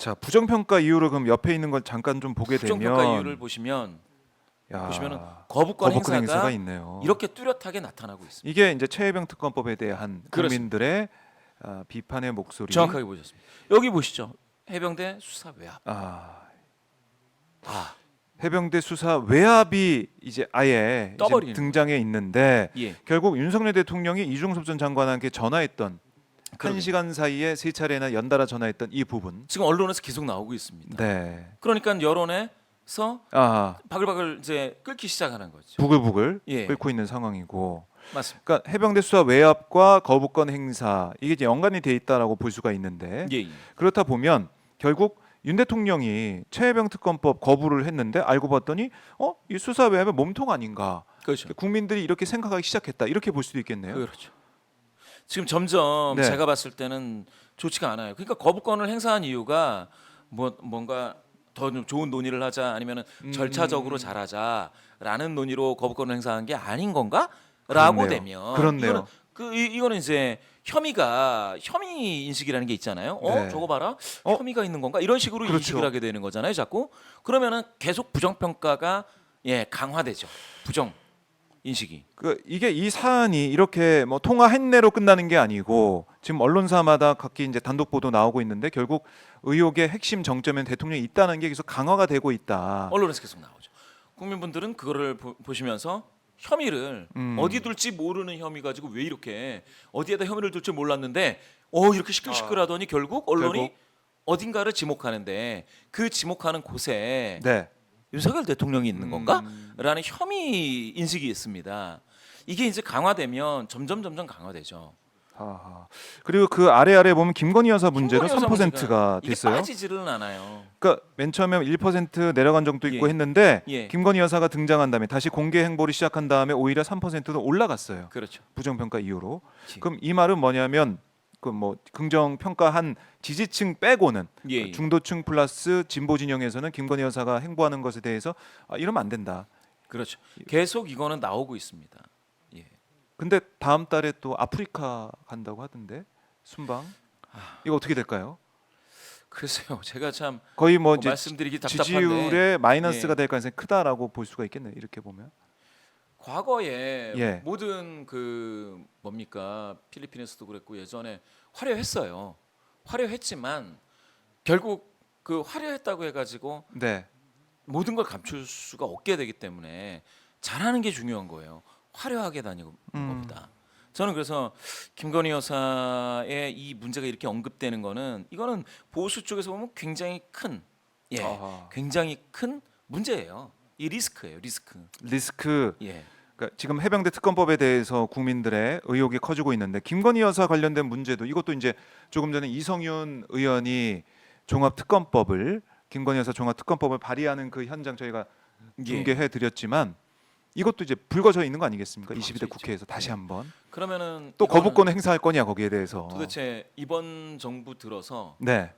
자, 부정평가 이유를 그럼 옆에 있는 걸 잠깐 좀 보게 부정평가 되면 이유를 보시면은 야, 거부권 거부권 행사가 행사가 있네요. 이렇게 뚜렷하게 나타나고 있습니다. 이게 이제 최혜병 특검법에 대한 그렇습니다. 국민들의 비판의 목소리. 정확하게 보셨습니다. 여기 보시죠. 해병대 수사 외압. 아, 아, 해병대 수사 외압이 이제 아예 이제 떠버리는 등장해 있는데 예. 결국 윤석열 대통령이 이중섭 전 장관에게 전화했던 그러게요. 1시간 사이에 3차례나 연달아 전화했던 이 부분. 지금 언론에서 계속 나오고 있습니다. 네. 그러니까 여론에서 아, 바글바글 이제 끓기 시작하는 거죠. 부글부글 예. 끓고 있는 상황이고. 맞습니다. 그러니까 해병대 수사 외압과 거부권 행사 이게 이제 연관이 돼 있다라고 볼 수가 있는데 예, 예. 그렇다 보면 결국 윤 대통령이 최혜병 특검법 거부를 했는데 알고 봤더니 이 수사 외압의 몸통 아닌가? 그렇죠. 국민들이 이렇게 생각하기 시작했다. 이렇게 볼 수도 있겠네요. 그렇죠. 지금 점점 네. 제가 봤을 때는 좋지가 않아요. 그러니까 거부권을 행사한 이유가 뭔가 더 좀 좋은 논의를 하자 아니면은 절차적으로 잘하자라는 논의로 거부권을 행사한 게 아닌 건가라고 그렇네요. 되면 그렇네요. 이거는 이제 혐의 인식이라는 게 있잖아요. 네. 저거 봐라. 혐의가 있는 건가? 이런 식으로 그렇죠. 인식을 하게 되는 거잖아요. 자꾸 그러면은 계속 부정평가가 강화되죠. 부정 인식이. 이게 이 사안이 이렇게 뭐 통화 hen내로 끝나는 게 아니고 지금 언론사마다 각기 이제 단독 보도 나오고 있는데 결국 의혹의 핵심 정점엔 대통령이 있다는 게 계속 강화가 되고 있다. 언론에서 계속 나오죠. 국민분들은 그거를 보시면서 혐의를 어디 둘지 모르는 혐의 가지고 왜 이렇게 어디에다 혐의를 둘 줄 몰랐는데 이렇게 시끌시끌하더니 결국 언론이 결국? 어딘가를 지목하는데 그 지목하는 곳에 네. 윤석열 대통령이 있는 건가? 라는 혐의 인식이 있습니다. 이게 이제 강화되면 점점 강화되죠. 아하. 그리고 그 아래 보면 김건희 여사 문제로 김건희 여사 3%가 이게 됐어요. 빠지지는 않아요. 그러니까 맨 처음에 1% 내려간 적도 있고 예. 했는데 예. 김건희 여사가 등장한 다음에 다시 공개 행보를 시작한 다음에 오히려 3%도 올라갔어요. 그렇죠. 부정평가 이후로. 예. 그럼 이 말은 뭐냐면 그 뭐 긍정 평가한 지지층 빼고는 예. 중도층 플러스 진보 진영에서는 김건희 여사가 행보하는 것에 대해서 이러면 안 된다. 그렇죠. 계속 이거는 나오고 있습니다. 예. 근데 다음 달에 또 아프리카 간다고 하던데 순방 이거 어떻게 될까요? 글쎄요. 제가 참 거의 뭐 이제 말씀드리기 답답한데 지지율에 마이너스가 예. 될 가능성이 크다라고 볼 수가 있겠네요. 이렇게 보면. 과거에 예. 모든 그 뭡니까 필리핀에서도 그랬고 예전에 화려했어요. 화려했지만 결국 그 화려했다고 해가지고 네. 모든 걸 감출 수가 없게 되기 때문에 잘하는 게 중요한 거예요. 화려하게 다니는 것보다. 저는 그래서 김건희 여사의 이 문제가 이렇게 언급되는 거는 이거는 보수 쪽에서 보면 굉장히 큰 아하. 굉장히 큰 문제예요. 이 리스크예요. 리스크. 예. 그러니까 지금 해병대 특검법에 대해서 국민들의 의혹이 커지고 있는데 김건희 여사 관련된 문제도 이것도 이제 조금 전에 이성윤 의원이 김건희 여사 종합특검법을 발의하는 그 현장 저희가 중계해 드렸지만 이것도 이제 불거져 있는 거 아니겠습니까? 22대 국회에서 다시 한번 그러면은 또 이거는 거부권을 행사할 거냐 거기에 대해서. 도대체 이번 정부 들어서 네.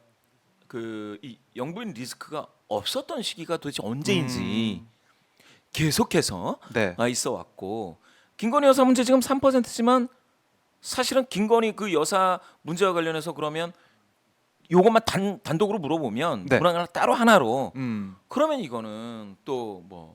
그 이 영부인 리스크가 없었던 시기가 도대체 언제인지 계속해서 네. 있어 왔고 김건희 여사 문제 지금 3%지만 사실은 김건희 그 여사 문제와 관련해서 그러면 요것만 단독으로 물어보면 네. 문항 따로 하나로 그러면 그러면 이거는 또 뭐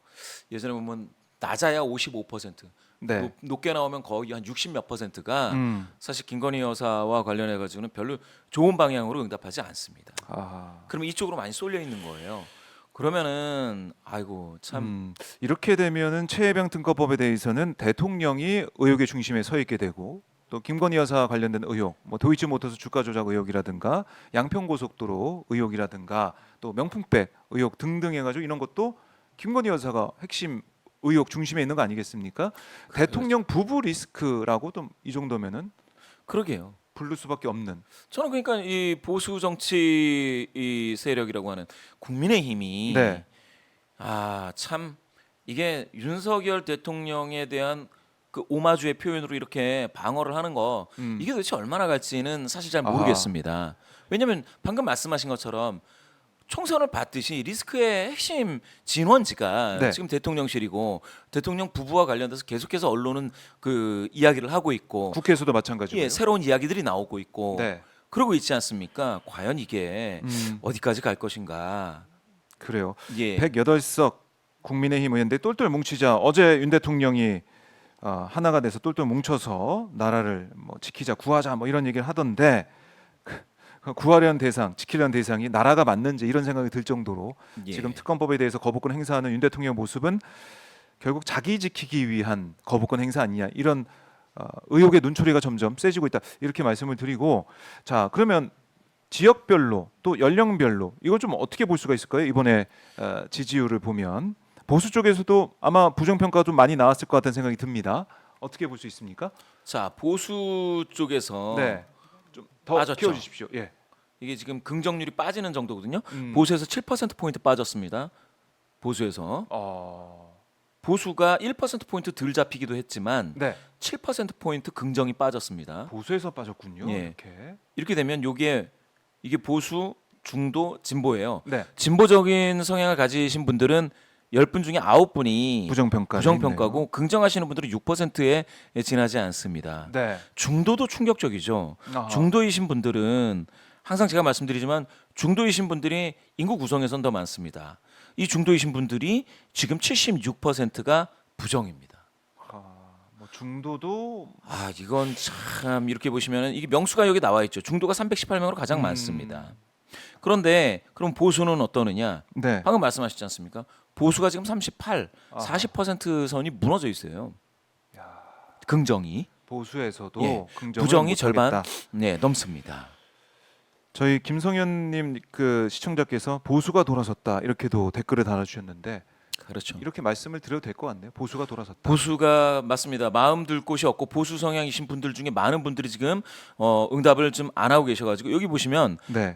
예전에 보면 낮아야 55% 네. 높게 나오면 거의 한 60 몇 %가 사실 김건희 여사와 관련해 가지고는 별로 좋은 방향으로 응답하지 않습니다. 아. 그러면 이쪽으로 많이 쏠려 있는 거예요. 그러면은 아이고 참 이렇게 되면은 최혜병 특검법에 대해서는 대통령이 의혹의 중심에 서 있게 되고 또 김건희 여사 관련된 의혹, 뭐 도이치모터스 주가 조작 의혹이라든가 양평고속도로 의혹이라든가 또 명품백 의혹 등등 해가지고 이런 것도 김건희 여사가 핵심 의혹 중심에 있는 거 아니겠습니까? 대통령 부부 리스크라고 좀 이 정도면은 그러게요. 부를 수밖에 없는. 저는 그러니까 이 보수 정치 이 세력이라고 하는 국민의힘이 네. 참 이게 윤석열 대통령에 대한 그 오마주의 표현으로 이렇게 방어를 하는 거 이게 도대체 얼마나 갈지는 사실 잘 모르겠습니다. 왜냐하면 방금 말씀하신 것처럼 총선을 받듯이 리스크의 핵심 진원지가 네. 지금 대통령실이고 대통령 부부와 관련돼서 계속해서 언론은 그 이야기를 하고 있고 국회에서도 마찬가지고요. 새로운 이야기들이 나오고 있고 네. 그러고 있지 않습니까? 과연 이게 음, 어디까지 갈 것인가? 그래요. 예. 108석 국민의힘 의원인데 똘똘 뭉치자. 어제 윤 대통령이 하나가 돼서 똘똘 뭉쳐서 나라를 뭐 지키자, 구하자 뭐 이런 얘기를 하던데 그 구하려는 대상, 지키려는 대상이 나라가 맞는지 이런 생각이 들 정도로 예. 지금 특검법에 대해서 거부권 행사하는 윤 대통령 모습은 결국 자기 지키기 위한 거부권 행사 아니냐 이런 의혹의 눈초리가 점점 세지고 있다 이렇게 말씀을 드리고 자 그러면 지역별로 또 연령별로 이걸 좀 어떻게 볼 수가 있을까요? 이번에 지지율을 보면 보수 쪽에서도 아마 부정평가 좀 많이 나왔을 것 같다는 생각이 듭니다. 어떻게 볼 수 있습니까? 자, 보수 쪽에서 네, 좀 더 빠졌죠. 키워주십시오. 예. 이게 지금 긍정률이 빠지는 정도거든요. 음. 보수에서 7% 포인트 빠졌습니다. 보수에서 보수가 1% 포인트 덜 잡히기도 했지만 네, 7% 포인트 긍정이 빠졌습니다. 보수에서 빠졌군요. 예. 이렇게. 이렇게 되면 이게 보수, 중도, 진보예요. 네, 진보적인 성향을 가지신 분들은 10분 중에 9분이 부정평가고 긍정하시는 분들은 6%에 지나지 않습니다. 네. 중도도 충격적이죠. 아하. 중도이신 분들은 항상 제가 말씀드리지만 중도이신 분들이 인구 구성에선 더 많습니다. 이 중도이신 분들이 지금 76%가 부정입니다. 뭐 중도도 이건 참 이렇게 보시면 이게 명수가 여기 나와 있죠. 중도가 318명으로 가장 많습니다. 그런데 그럼 보수는 어떠느냐? 네. 방금 말씀하셨지 않습니까? 보수가 지금 38, 아하. 40% 선이 무너져 있어요. 야, 긍정이 보수에서도 예. 긍정을 부정이 못하겠다. 절반 넘습니다. 저희 김성현님 그 시청자께서 보수가 돌아섰다 이렇게도 댓글을 달아주셨는데 그렇죠. 이렇게 말씀을 드려도 될 것 같네요. 보수가 돌아섰다. 보수가 맞습니다. 마음 둘 곳이 없고 보수 성향이신 분들 중에 많은 분들이 지금 응답을 좀 안 하고 계셔가지고 여기 보시면 네.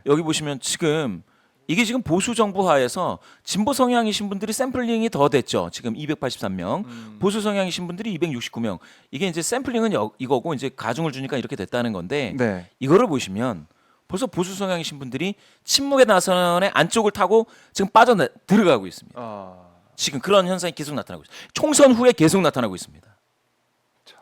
지금 이게 지금 보수 정부 하에서 진보 성향이신 분들이 샘플링이 더 됐죠. 지금 283명, 보수 성향이신 분들이 269명. 이게 이제 샘플링은 이거고 이제 가중을 주니까 이렇게 됐다는 건데 네. 이거를 보시면 벌써 보수 성향이신 분들이 침묵의 나선의 안쪽을 타고 지금 들어가고 있습니다. 지금 그런 현상이 계속 나타나고 있습니다. 총선 후에 계속 나타나고 있습니다. 참.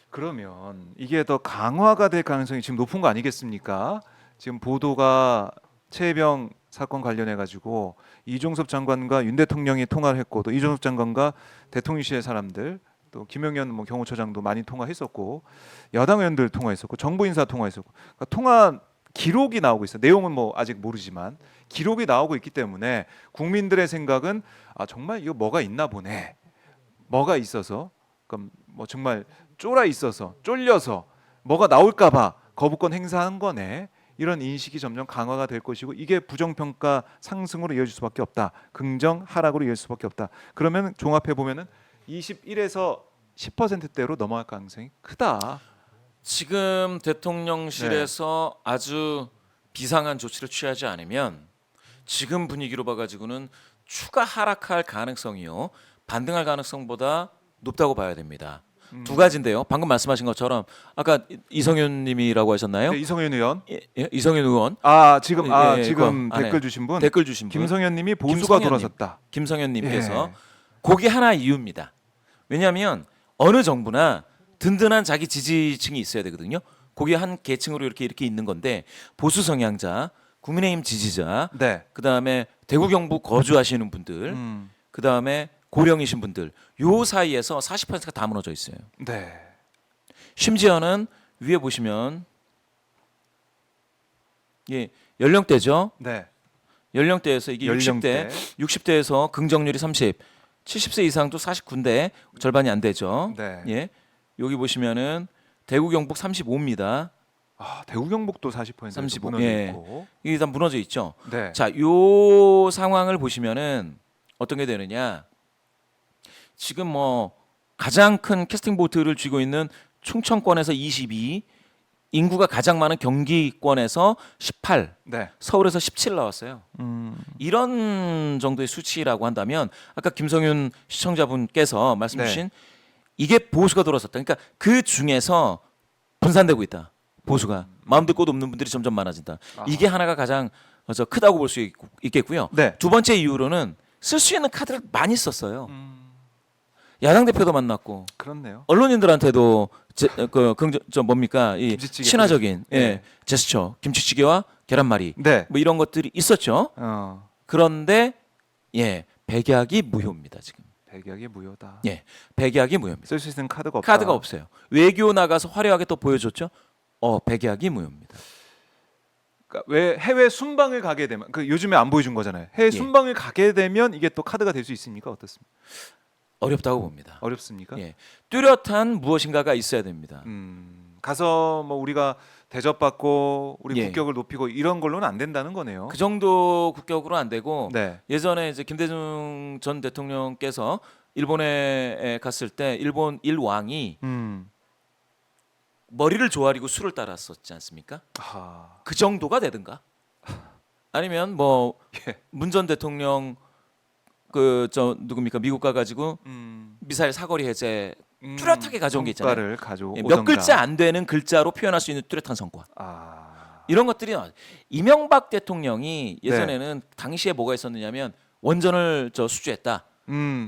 그러면 이게 더 강화가 될 가능성이 지금 높은 거 아니겠습니까? 지금 보도가 최혜병 사건 관련해 가지고 이종섭 장관과 윤 대통령이 통화를 했고 또 이종섭 장관과 대통령실의 사람들 또 김용현 뭐 경호처장도 많이 통화했었고 여당 의원들 통화했었고 정부 인사 통화했었고 그러니까 통화 기록이 나오고 있어요. 내용은 뭐 아직 모르지만 기록이 나오고 있기 때문에 국민들의 생각은 정말 이거 뭐가 있나 보네. 뭐가 있어서 그럼 뭐 정말 쫄려서 뭐가 나올까봐 거부권 행사한 거네. 이런 인식이 점점 강화가 될 것이고 이게 부정평가 상승으로 이어질 수밖에 없다. 긍정 하락으로 이어질 수밖에 없다. 그러면 종합해 보면은 21에서 10%대로 넘어갈 가능성이 크다. 지금 대통령실에서 아주 비상한 조치를 취하지 않으면 지금 분위기로 봐가지고는 추가 하락할 가능성이요 반등할 가능성보다 높다고 봐야 됩니다. 두 가지인데요. 방금 말씀하신 것처럼 아까 이성윤님이라고 하셨나요? 네, 이성윤 의원. 예, 이성윤 의원 지금 예, 지금 그 안에 댓글 주신 분 댓글 주신 분 김성현님이 보수가 김성현님. 돌아섰다. 김성현님께서 예. 그게 하나 이유입니다. 왜냐하면 어느 정부나 든든한 자기 지지층이 있어야 되거든요. 그게 한 계층으로 이렇게 있는 건데 보수 성향자, 국민의힘 지지자, 네. 그다음에 대구 경북 거주하시는 분들, 그다음에 고령이신 분들 요 사이에서 40%가 다 무너져 있어요. 네. 심지어는 위에 보시면 연령대죠. 네. 연령대에서 이게 연령대. 60대에서 긍정률이 30, 70세 이상도 49인데 절반이 안 되죠. 네. 예. 여기 보시면은 대구 경북 35입니다. 대구 경북도 40% 35. 무너져 예. 있고. 이게 다 무너져 있죠. 네. 자, 요 상황을 보시면은 어떤 게 되느냐? 지금 뭐 가장 큰 캐스팅 보트를 쥐고 있는 충청권에서 22, 인구가 가장 많은 경기권에서 18, 네. 서울에서 17 나왔어요. 이런 정도의 수치라고 한다면 아까 김성윤 시청자분께서 말씀 주신 이게 보수가 돌아섰다. 그러니까 그 중에서 분산되고 있다. 보수가 마음도 꽃 없는 분들이 점점 많아진다. 이게 하나가 가장 크다고 볼 수 있겠고요. 네. 두 번째 이유로는 쓸 수 있는 카드를 많이 썼어요. 야당 대표도 만났고 그렇네요. 언론인들한테도 저 뭡니까 이 김치찌개 친화적인 예. 예, 제스처 김치찌개와 계란말이 네. 뭐 이런 것들이 있었죠. 어. 그런데 예 백약이 무효입니다 지금. 백약이 무효다. 예 백약이 무효입니다. 쓸 수 있는 카드가 없다. 카드가 없어요. 외교 나가서 화려하게 또 보여줬죠. 백약이 무효입니다. 그러니까 왜 해외 순방을 가게 되면 그 요즘에 안 보여준 거잖아요. 해외 예. 순방을 가게 되면 이게 또 카드가 될 수 있습니까? 어떻습니까? 어렵다고 봅니다. 어렵습니까? 예 뚜렷한 무엇인가가 있어야 됩니다. 가서 뭐 우리가 대접받고 우리 예. 국격을 높이고 이런 걸로는 안 된다는 거네요. 그 정도 국격으로 안 되고 네. 예전에 이제 김대중 전 대통령께서 일본에 갔을 때 일본 일왕이 머리를 조아리고 술을 따랐었지 않습니까? 아, 그 정도가 되든가 아니면 뭐 예. 문 전 대통령 그 저 누굽니까 미국 가가지고 미사일 사거리 해제 뚜렷하게 가져온 게 있잖아요. 성과를 가져오던가. 예, 몇 글자 안 되는 글자로 표현할 수 있는 뚜렷한 성과. 아, 이런 것들이 이명박 대통령이 예전에는 당시에 뭐가 있었느냐면 원전을 수주했다.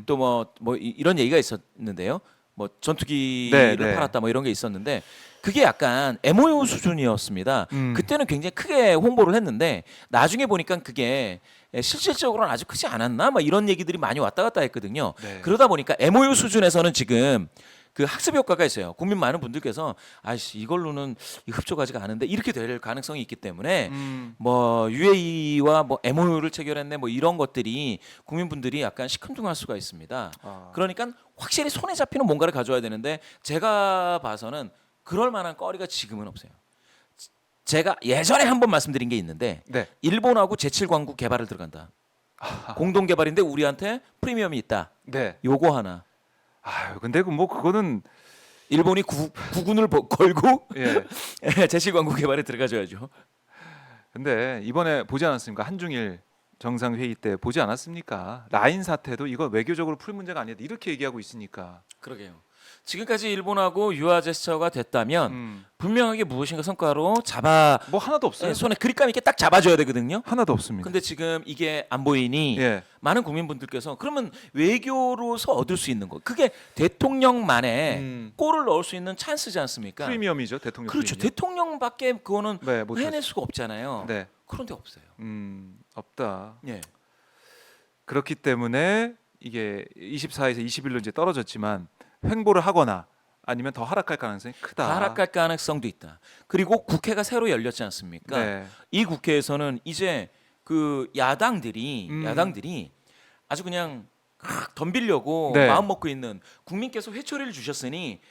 또 뭐 이런 얘기가 있었는데요. 뭐 전투기를 네. 팔았다 뭐 이런 게 있었는데 그게 약간 MOU 수준이었습니다. 그때는 굉장히 크게 홍보를 했는데 나중에 보니까 그게 실질적으로는 아주 크지 않았나 막 이런 얘기들이 많이 왔다 갔다 했거든요. 네. 그러다 보니까 MOU 수준에서는 지금 그 학습 효과가 있어요. 국민 많은 분들께서 아이씨 이걸로는 흡족하지가 않은데 이렇게 될 가능성이 있기 때문에 뭐 UAE와 뭐 MOU를 체결했네 뭐 이런 것들이 국민분들이 약간 시큰둥할 수가 있습니다. 아. 그러니까 확실히 손에 잡히는 뭔가를 가져와야 되는데 제가 봐서는 그럴 만한 거리가 지금은 없어요. 제가 예전에 한번 말씀드린 게 있는데 네. 일본하고 제7광구 개발을 들어간다. 공동 개발인데 우리한테 프리미엄이 있다. 네. 요거 하나. 아유, 근데 뭐 그거는 일본이 국군을 걸고 예. 제7광구 개발에 들어가줘야죠. 근데 이번에 보지 않았습니까? 한중일 정상 회의 때 보지 않았습니까? 라인 사태도 이거 외교적으로 풀 문제가 아니다 이렇게 얘기하고 있으니까. 그러게요. 지금까지 일본하고 유화 제스처가 됐다면 분명하게 무엇인가 성과로 뭐 하나도 없어요. 손에 그립감 있게 딱 잡아줘야 되거든요. 하나도 없습니다. 근데 지금 이게 안 보이니 예. 많은 국민분들께서 그러면 외교로서 얻을 수 있는 거 그게 대통령만의 골을 넣을 수 있는 찬스지 않습니까? 프리미엄이죠, 대통령. 그렇죠. 프리미엄. 대통령밖에 그거는 네, 못 해낼 하죠. 수가 없잖아요. 네. 그런데 없어요. 없다. 예. 그렇기 때문에 이게 24에서 21로 이제 떨어졌지만 횡보를 하거나 아니면 더 하락할 가능성이 크다. 하락할 가능성도 있다. 그리고 국회가 새로 열렸지 않습니까? 네. 이 국회에서는 이제 그 야당들이 아주 그냥 덤비려고 네. 마음 먹고 있는 국민께서 회초리를 주셨으니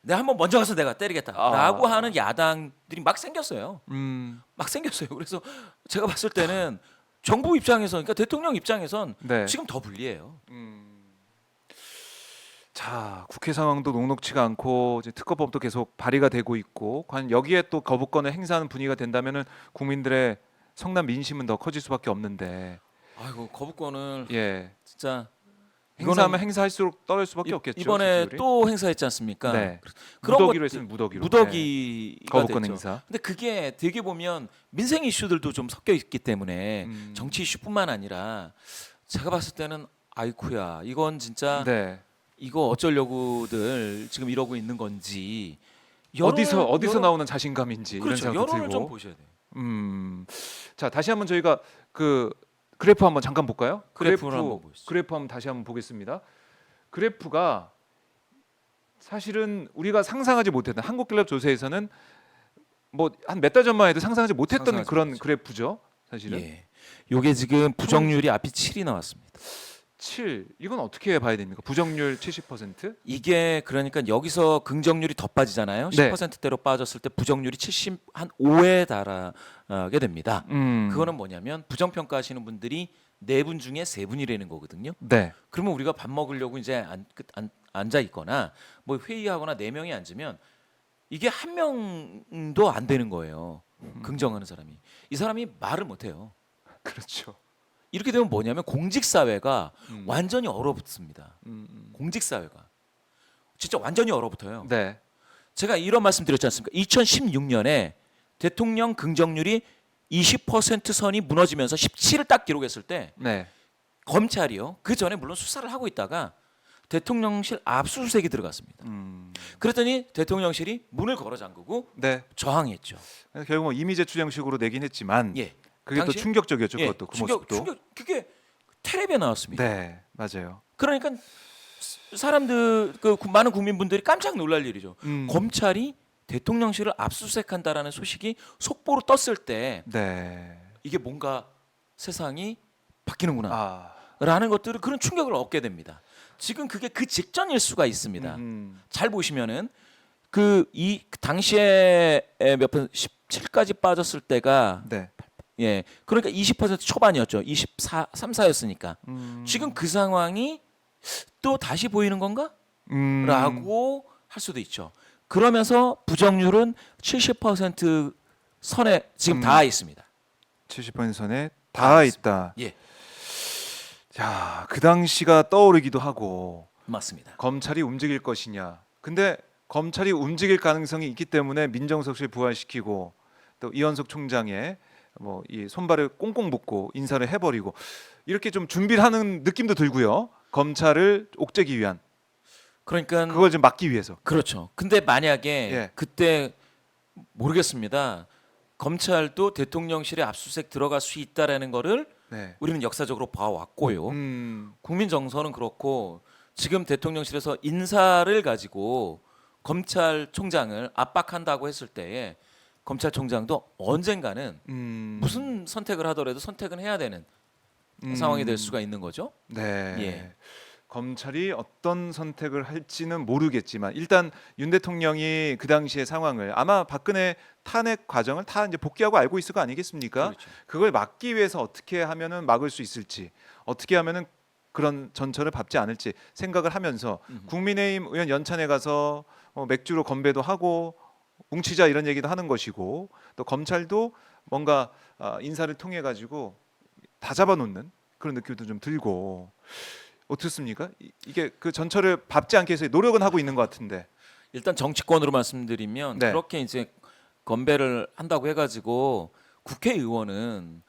내가 한번 먼저 가서 내가 때리겠다라고 하는 야당들이 막 생겼어요. 막 생겼어요. 그래서 제가 봤을 때는 정부 입장에서 그러니까 대통령 입장에선 네. 지금 더 불리해요. 자, 국회 상황도 녹록치가 않고 이제 특검법도 계속 발의가 되고 있고 과연 여기에 또 거부권을 행사하는 분위기가 된다면은 국민들의 성난 민심은 더 커질 수밖에 없는데. 아이고 거부권을 예. 진짜 행사하면 행사할수록 떨어질 수밖에 없겠죠. 이번에 지지율이. 또 행사했지 않습니까? 네. 그런 무더기로 것들- 했으면 무더기로. 네. 무더기가 거부권 됐죠. 행사. 근데 그게 되게 보면 민생 이슈들도 좀 섞여 있기 때문에 정치 이슈뿐만 아니라 제가 봤을 때는 아이쿠야 이건 진짜 네. 이거 어쩌려고들 지금 이러고 있는 건지 어디서 나오는 자신감인지 그렇죠. 이런 생각도 여론을 좀 들고. 보셔야 돼요. 자, 다시 한번 저희가 그 그래프 한번 잠깐 볼까요? 그래프를 한번 보시죠. 그래프 한번 다시 한번 보겠습니다. 그래프가 사실은 우리가 상상하지 못했던 한국갤럽 조사에서는 뭐 한 몇 달 전만 해도 상상하지 못했던 상상하지 그런 못했죠. 그래프죠. 사실은 예. 요게 지금 부정률이 앞이 7이 나왔습니다. 7. 이건 어떻게 봐야 됩니까? 부정률 70%? 이게 그러니까 여기서 긍정률이 더 빠지잖아요. 네. 10%대로 빠졌을 때 부정률이 75에 달하게 됩니다. 그거는 뭐냐면 부정 평가하시는 분들이 4분 중에 3분이라는 거거든요. 네. 그러면 우리가 밥 먹으려고 이제 앉아 있거나 뭐 회의하거나 4명이 앉으면 이게 한 명도 안 되는 거예요. 긍정하는 사람이. 이 사람이 말을 못 해요. 그렇죠. 이렇게 되면 뭐냐면 공직 사회가 완전히 얼어붙습니다. 공직 사회가 진짜 완전히 얼어붙어요. 네. 제가 이런 말씀 드렸지 않습니까? 2016년에 대통령 긍정률이 20% 선이 무너지면서 17을 딱 기록했을 때 네. 검찰이요. 그 전에 물론 수사를 하고 있다가 대통령실 압수수색이 들어갔습니다. 그랬더니 대통령실이 문을 걸어 잠그고 네. 저항했죠. 결국 뭐 이미제 추정식으로 내긴 했지만 예. 그게 또 당시에? 충격적이었죠. 예, 그것도 그 모습도. 그게 텔레비에 나왔습니다. 네, 맞아요. 그러니까 사람들 많은 국민분들이 깜짝 놀랄 일이죠. 검찰이 대통령실을 압수수색한다라는 소식이 속보로 떴을 때 네. 이게 뭔가 세상이 바뀌는구나. 아. 라는 것들을 그런 충격을 얻게 됩니다. 지금 그게 그 직전일 수가 있습니다. 잘 보시면은 그 당시에 몇 번 17까지 빠졌을 때가 네. 예 그러니까 20% 초반이었죠. 24, 3, 4였으니까 지금 그 상황이 또 다시 보이는 건가? 라고 할 수도 있죠. 그러면서 부정률은 70% 선에 지금 닿아 있습니다. 70% 선에 닿아 있다. 예, 자, 그 당시가 떠오르기도 하고 맞습니다. 검찰이 움직일 것이냐. 근데 검찰이 움직일 가능성이 있기 때문에 민정수석실 부활시키고 또 이현석 총장의 뭐 이 손발을 꽁꽁 묶고 인사를 해버리고 이렇게 좀 준비를 하는 느낌도 들고요. 검찰을 옥죄기 위한 그러니까 그걸 좀 막기 위해서. 그렇죠. 근데 만약에 예. 그때 모르겠습니다. 검찰도 대통령실에 압수수색 들어갈 수 있다라는 거를 네. 우리는 역사적으로 봐왔고요. 국민 정서는 그렇고 지금 대통령실에서 인사를 가지고 검찰총장을 압박한다고 했을 때에 검찰총장도 언젠가는 무슨 선택을 하더라도 선택은 해야 되는 상황이 될 수가 있는 거죠. 네. 예. 검찰이 어떤 선택을 할지는 모르겠지만 일단 윤 대통령이 그 당시의 상황을 아마 박근혜 탄핵 과정을 다 이제 복귀하고 알고 있을 거 아니겠습니까? 그렇죠. 그걸 막기 위해서 어떻게 하면은 막을 수 있을지, 어떻게 하면은 그런 전철을 밟지 않을지 생각을 하면서 국민의힘 의원 연찬회 가서 맥주로 건배도 하고 뭉치자 이런 얘기도 하는 것이고 또 검찰도 뭔가 인사를 통해 가지고 다 잡아놓는 그런 느낌도 좀 들고 어떻습니까? 이게 그 전철을 밟지 않게 해서 노력은 하고 있는 것 같은데. 일단 정치권으로 말씀드리면 네. 그렇게 이제 건배를 한다고 해가지고 국회의원은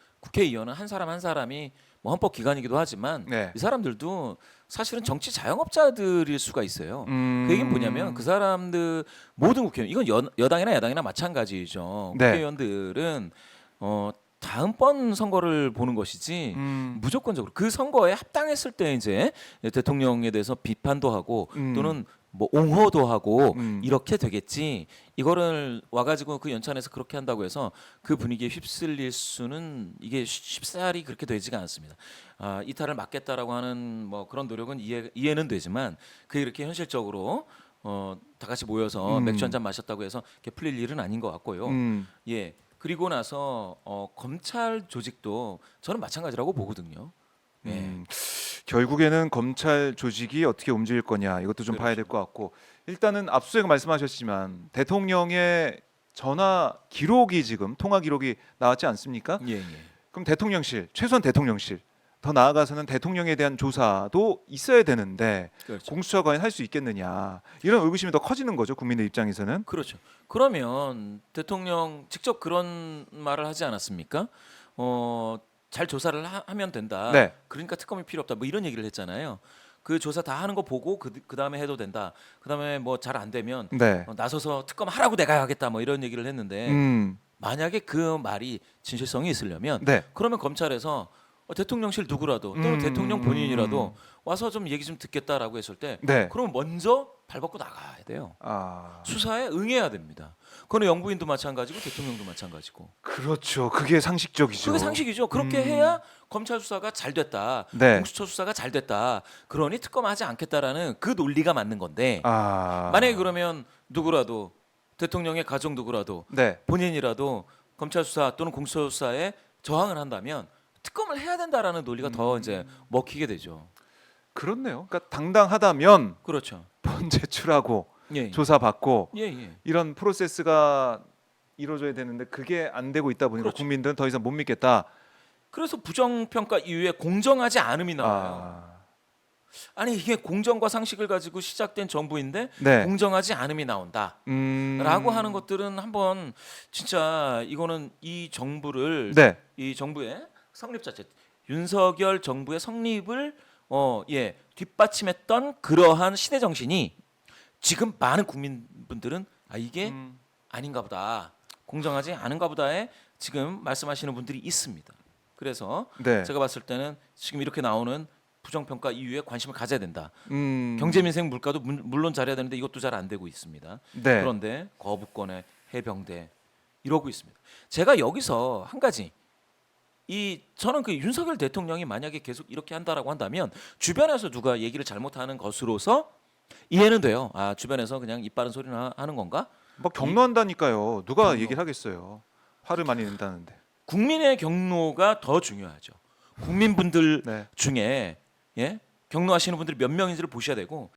한 사람 한 사람이 뭐 헌법 기관이기도 하지만 네. 이 사람들도 사실은 정치 자영업자들일 수가 있어요. 그 얘기는 뭐냐면 그 사람들 모든 국회의원 이건 여당이나 야당이나 마찬가지죠. 네. 국회의원들은 다음번 선거를 보는 것이지 무조건적으로 그 선거에 합당했을 때 이제 대통령에 대해서 비판도 하고 또는 뭐 옹호도 하고 이렇게 되겠지 이거를 와가지고 그 연찬에서 그렇게 한다고 해서 그 분위기에 휩쓸릴 수는 이게 쉽사리 그렇게 되지가 않습니다. 이탈을 막겠다라고 하는 뭐 그런 노력은 이해는 되지만 그게 이렇게 현실적으로 다 같이 모여서 맥주 한잔 마셨다고 해서 이렇게 풀릴 일은 아닌 것 같고요. 예. 그리고 나서 검찰 조직도 저는 마찬가지라고 보거든요. 예. 결국에는 검찰 조직이 어떻게 움직일 거냐 이것도 좀 봐야 될 것 같고 일단은 압수수색 말씀하셨지만 대통령의 전화 기록이 지금 통화 기록이 나왔지 않습니까? 예, 예. 그럼 대통령실 최소한 대통령실 더 나아가서는 대통령에 대한 조사도 있어야 되는데 그렇죠. 공수처가 과연 할 수 있겠느냐 이런 의구심이 더 커지는 거죠 국민의 입장에서는. 그렇죠. 그러면 대통령 직접 그런 말을 하지 않았습니까? 잘 조사를 하면 된다. 네. 그러니까 특검이 필요 없다. 뭐 이런 얘기를 했잖아요. 그 조사 다 하는 거 보고 그 다음에 해도 된다. 그 다음에 뭐 잘 안 되면 네. 나서서 특검 하라고 내가 하겠다. 뭐 이런 얘기를 했는데 만약에 그 말이 진실성이 있으려면 네. 그러면 검찰에서 대통령실 누구라도 또는 대통령 본인이라도 와서 좀 얘기 좀 듣겠다라고 했을 때 네. 그러면 먼저 발벗고 나가야 돼요. 수사에 응해야 됩니다. 그거는 영부인도 마찬가지고 대통령도 마찬가지고. 그렇죠. 그게 상식적이죠. 그게 상식이죠. 그렇게 해야 검찰 수사가 잘 됐다. 네. 공수처 수사가 잘 됐다. 그러니 특검하지 않겠다라는 그 논리가 맞는 건데 아. 만약에 그러면 누구라도 대통령의 가족 누구라도 네. 본인이라도 검찰 수사 또는 공수처 수사에 저항을 한다면 특검을 해야 된다라는 논리가 더 이제 먹히게 되죠. 그렇네요. 그러니까 당당하다면 그렇죠. 본 제출하고 예. 조사받고 예. 이런 프로세스가 이루어져야 되는데 그게 안 되고 있다 보니까 그렇죠. 국민들은 더 이상 못 믿겠다. 그래서 부정평가 이후에 공정하지 않음이 나와요. 아니 이게 공정과 상식을 가지고 시작된 정부인데 네. 공정하지 않음이 나온다. 라고 하는 것들은 한번 진짜 이거는 이 정부를 네. 이 정부의 성립 자체 윤석열 정부의 성립을 뒷받침했던 그러한 시대 정신이 지금 많은 국민분들은 아 이게 음. 아닌가 보다, 공정하지 않은가 보다에 지금 말씀하시는 분들이 있습니다. 그래서 네. 제가 봤을 때는 지금 이렇게 나오는 부정평가 이유에 관심을 가져야 된다. 음. 경제민생 물가도 물론 잘해야 되는데 이것도 잘 안 되고 있습니다. 네. 그런데 거부권에 해병대 이러고 있습니다. 제가 여기서 한 가지, 저는 그 윤석열 대통령이 만약에 계속 이렇게 한다라고 한다면 주변에서 누가 얘기를 잘못하는 것으로서 이해는 돼요. 아 주변에서 그냥 입 바른 소리나 하는 건가? 막 경로한다니까요. 누가 경로. 얘기를 하겠어요. 화를 많이 낸다는데. 국민의 경로가 더 중요하죠. 국민분들 네. 중에 경로하시는 분들이 몇 명인지를 보셔야 되고